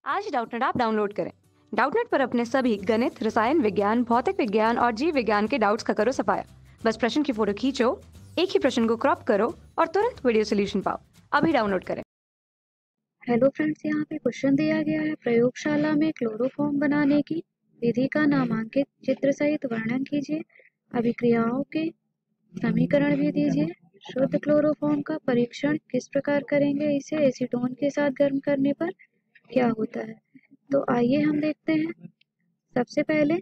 आज डाउटनेट आप डाउनलोड करें। डाउटनेट पर अपने सभी गणित, रसायन विज्ञान, भौतिक विज्ञान और जीव विज्ञान के डाउट्स का करो सफाया। बस प्रश्न की फोटो खींचो, एक ही प्रश्न को क्रॉप करो और तुरंत वीडियो सोल्यूशन पाओ। अभी डाउनलोड करें। हेलो फ्रेंड्स, यहाँ पे क्वेश्चन दिया गया है। प्रयोगशाला में क्लोरोफॉर्म बनाने की विधि का नामांकित चित्र सहित वर्णन कीजिए। अभिक्रियाओं के समीकरण भी दीजिए। शुद्ध क्लोरोफॉर्म का परीक्षण किस प्रकार करेंगे, इसे एसीटोन के साथ गर्म करने पर क्या होता है। तो आइए हम देखते हैं। सबसे पहले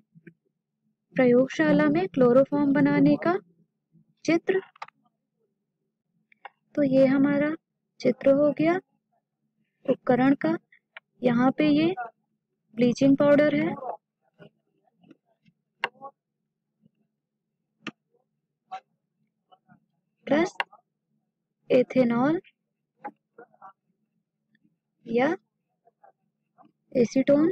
प्रयोगशाला में क्लोरोफॉर्म बनाने का चित्र। तो ये हमारा चित्र हो गया उपकरण का। यहाँ पे ये ब्लीचिंग पाउडर है, प्लस एथेनॉल या एसीटोन,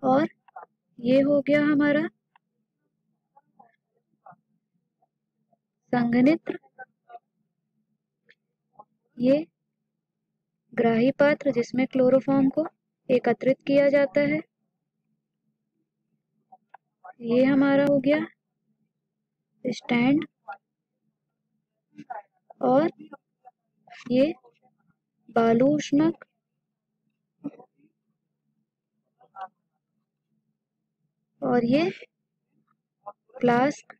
और ये हो गया हमारा संघनित्र। ये ग्राही पात्र जिसमें क्लोरोफॉर्म को एकत्रित किया जाता है। ये हमारा हो गया स्टैंड, और ये बालू ऊष्मक, और ये फ्लास्क।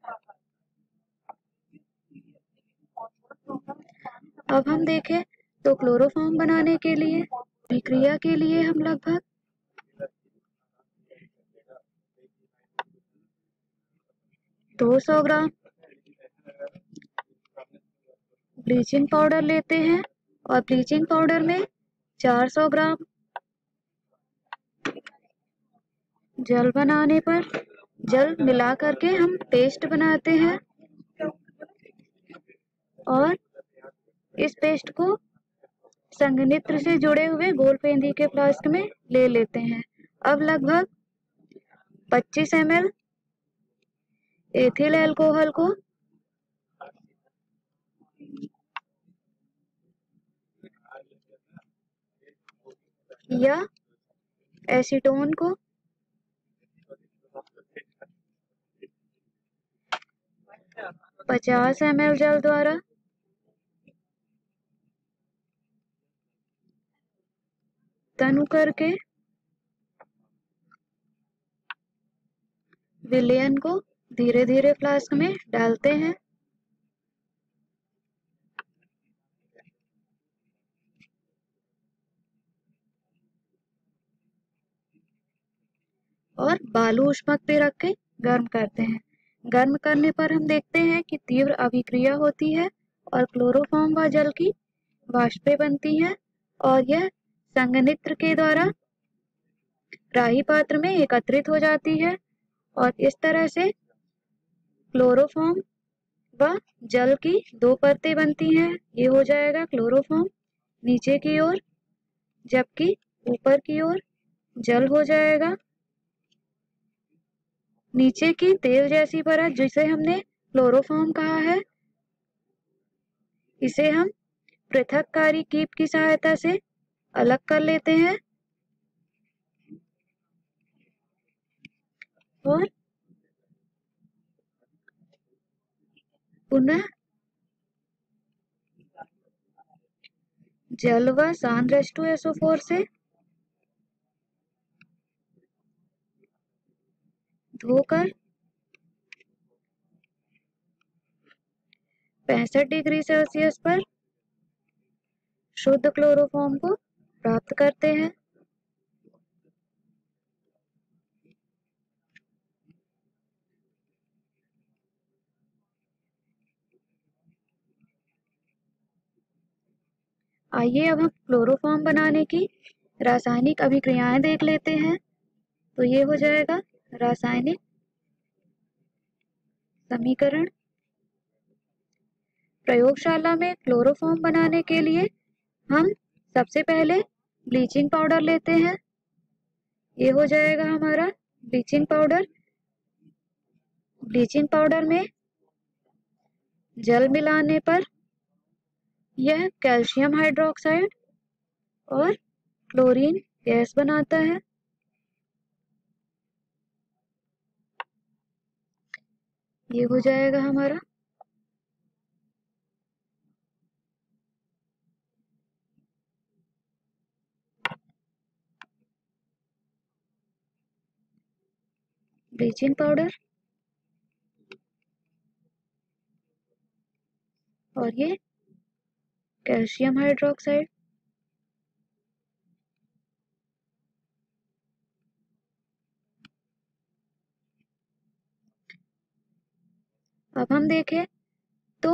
अब हम देखें तो क्लोरोफॉर्म बनाने के लिए प्रक्रिया के लिए हम लगभग 200 ग्राम ब्लीचिंग पाउडर लेते हैं, और ब्लीचिंग पाउडर में 400 ग्राम जल बनाने पर जल मिला करके हम पेस्ट बनाते हैं, और इस पेस्ट को संघनित्र से जुड़े हुए गोलपेंदी के फ्लास्क में ले लेते हैं। अब लगभग 25 ml एथिल अल्कोहल को या एसीटोन को पचास ml जल द्वारा तनु करके विलयन को धीरे धीरे फ्लास्क में डालते हैं, और बालू ऊष्मक पे रख के गर्म करते हैं। गर्म करने पर हम देखते हैं कि तीव्र अभिक्रिया होती है और क्लोरोफॉर्म व जल की वाष्पें बनती हैं, और यह संघनित्र के द्वारा ग्राही पात्र में एकत्रित हो जाती है, और इस तरह से क्लोरोफॉर्म व जल की दो परतें बनती हैं। ये हो जाएगा क्लोरोफॉर्म नीचे की ओर, जबकि ऊपर की ओर जल हो जाएगा। नीचे की तेल जैसी परत जिसे हमने क्लोरोफॉर्म कहा है, इसे हम पृथककारी कीप की सहायता से अलग कर लेते हैं, और पुनः जल व सांद्र H2SO4 से धोकर 65 डिग्री सेल्सियस पर शुद्ध क्लोरोफॉर्म को प्राप्त करते हैं। आइए अब हम क्लोरोफॉर्म बनाने की रासायनिक अभिक्रियाएं देख लेते हैं। तो ये हो जाएगा रासायनिक समीकरण। प्रयोगशाला में क्लोरोफॉर्म बनाने के लिए हम सबसे पहले ब्लीचिंग पाउडर लेते हैं। ये हो जाएगा हमारा ब्लीचिंग पाउडर। ब्लीचिंग पाउडर में जल मिलाने पर यह कैल्शियम हाइड्रोक्साइड और क्लोरीन गैस बनाता है। ये हो जाएगा हमारा ब्लीचिंग पाउडर, और ये कैल्शियम हाइड्रोक्साइड। अब हम देखें तो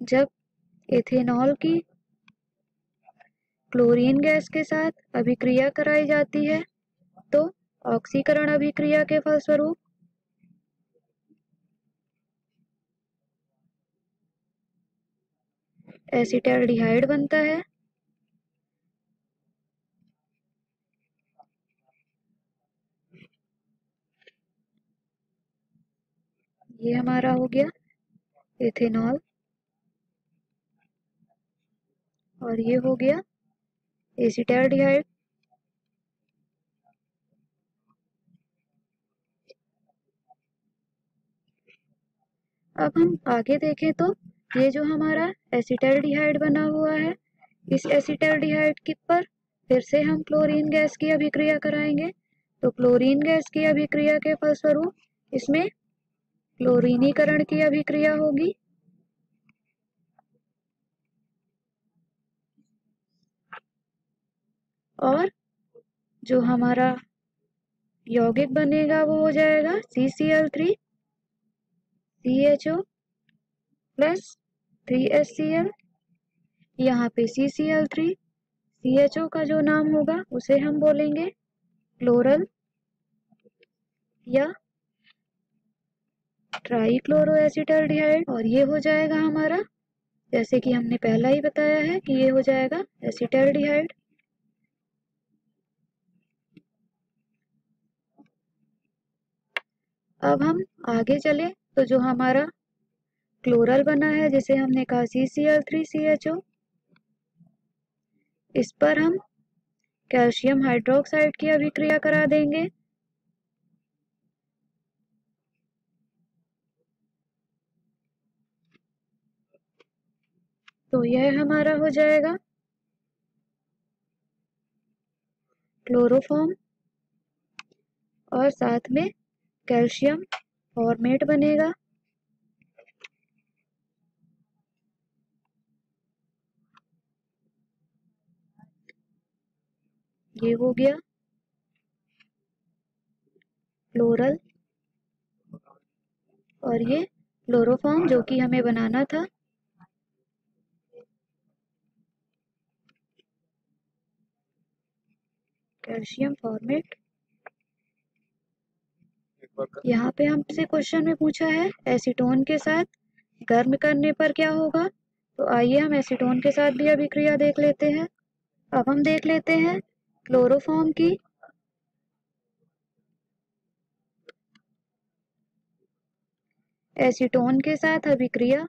जब एथेनॉल की क्लोरीन गैस के साथ अभिक्रिया कराई जाती है तो ऑक्सीकरण अभिक्रिया के फलस्वरूप एसिटाल्डिहाइड बनता है। ये हमारा हो गया एथेनॉल, और ये हो गया एसिटाल्डिहाइड। अब हम आगे देखें तो ये जो हमारा एसिटाल्डिहाइड बना हुआ है, इस एसिटाल्डिहाइड की पर फिर से हम क्लोरीन गैस की अभिक्रिया कराएंगे तो क्लोरीन गैस की अभिक्रिया के फलस्वरूप इसमें क्लोरीनीकरण की अभिक्रिया होगी। और जो हमारा यौगिक बनेगा वो हो जाएगा CCl3 CHO प्लस 3HCl। यहाँ पे CCl3 CHO का जो नाम होगा उसे हम बोलेंगे क्लोरल या ट्राईक्लोरोएसिटाल्डिहाइड, और ये हो जाएगा हमारा, जैसे कि हमने पहला ही बताया है कि ये हो जाएगा एसिटाल्डिहाइड। अब हम आगे चले तो जो हमारा क्लोरल बना है जिसे हमने कहा CCl3CHO, इस पर हम कैल्शियम हाइड्रोक्साइड की अभिक्रिया करा देंगे तो यह हमारा हो जाएगा क्लोरोफॉर्म, और साथ में कैल्शियम फॉर्मेट बनेगा। ये हो गया क्लोरल, और ये क्लोरोफॉर्म जो कि हमें बनाना था। Calcium formate. यहाँ पे हमसे क्वेश्चन में पूछा है एसीटोन के साथ गर्म करने पर क्या होगा, तो आइए हम एसीटोन के साथ भी अभिक्रिया देख लेते हैं। अब हम देख लेते हैं क्लोरोफॉर्म की एसीटोन के साथ अभिक्रिया।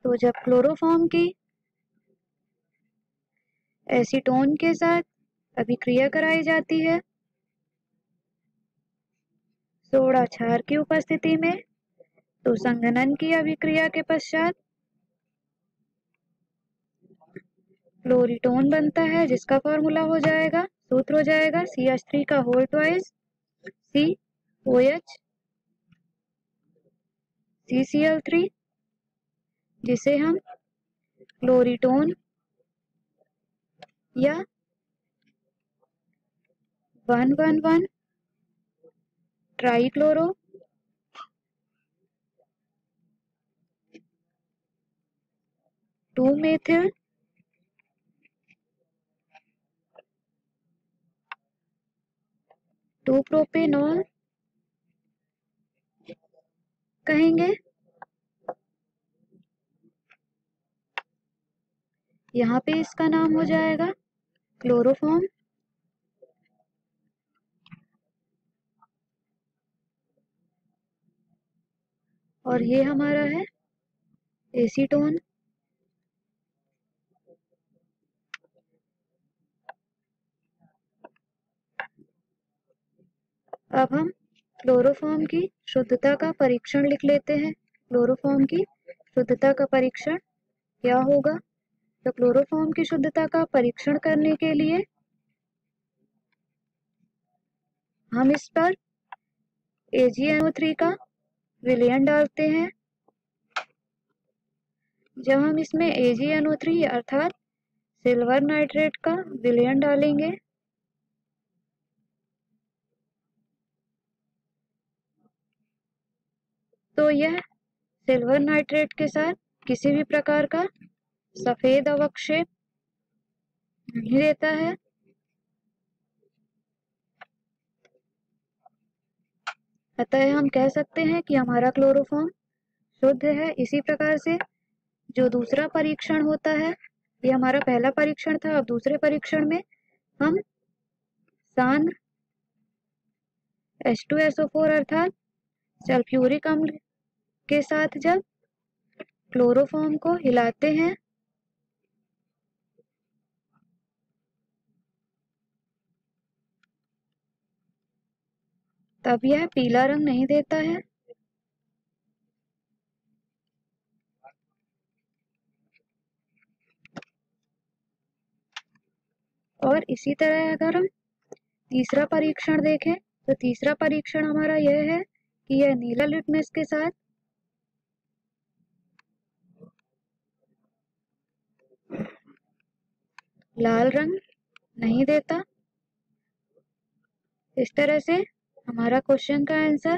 तो जब क्लोरोफॉर्म की एसीटोन के साथ अभिक्रिया कराई जाती है सोडा क्षार की उपस्थिति में, तो संघनन की अभिक्रिया के पश्चात क्लोरीटोन बनता है जिसका फॉर्मूला हो जाएगा, सूत्र हो जाएगा CH3 का होल ट्वाइस COH CCl3, जिसे हम क्लोरीटोन या 111 ट्राईक्लोरो 2-मेथिल 2-प्रोपेनॉल कहेंगे। यहाँ पे इसका नाम हो जाएगा क्लोरोफॉर्म और ये हमारा है एसीटोन। अब हम क्लोरोफॉर्म की शुद्धता का परीक्षण लिख लेते हैं। क्लोरोफॉर्म की शुद्धता का परीक्षण क्या होगा? तो क्लोरोफॉर्म की शुद्धता का परीक्षण करने के लिए हम इस पर AgNO3 का विलयन डालते हैं। जब हम इसमें AgNO3 अर्थात सिल्वर नाइट्रेट का विलयन डालेंगे तो यह सिल्वर नाइट्रेट के साथ किसी भी प्रकार का सफेद अवक्षेप नहीं देता है। अतः हम कह सकते हैं कि हमारा क्लोरोफॉर्म शुद्ध है। इसी प्रकार से जो दूसरा परीक्षण होता है, ये हमारा पहला परीक्षण था। अब दूसरे परीक्षण में हम सांद्र H2SO4 अर्थात सल्फ्यूरिक अम्ल के साथ जब क्लोरोफॉर्म को हिलाते हैं तब यह पीला रंग नहीं देता है। और इसी तरह अगर हम तीसरा परीक्षण देखें तो तीसरा परीक्षण हमारा यह है कि यह नीला लिटमस के साथ लाल रंग नहीं देता। इस तरह से हमारा क्वेश्चन का आंसर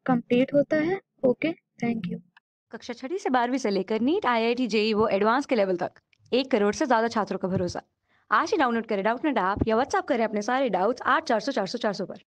कंप्लीट होता है। Okay, thank you. कक्षा 6वीं से 12वीं से लेकर नीट, IIT, JEE वो एडवांस के लेवल तक 1 करोड़ से ज्यादा छात्रों का भरोसा। आज ही डाउनलोड करें डाउटनेट ऐप या व्हाट्सएप करें अपने सारे डाउट्स 8400 400 400 पर।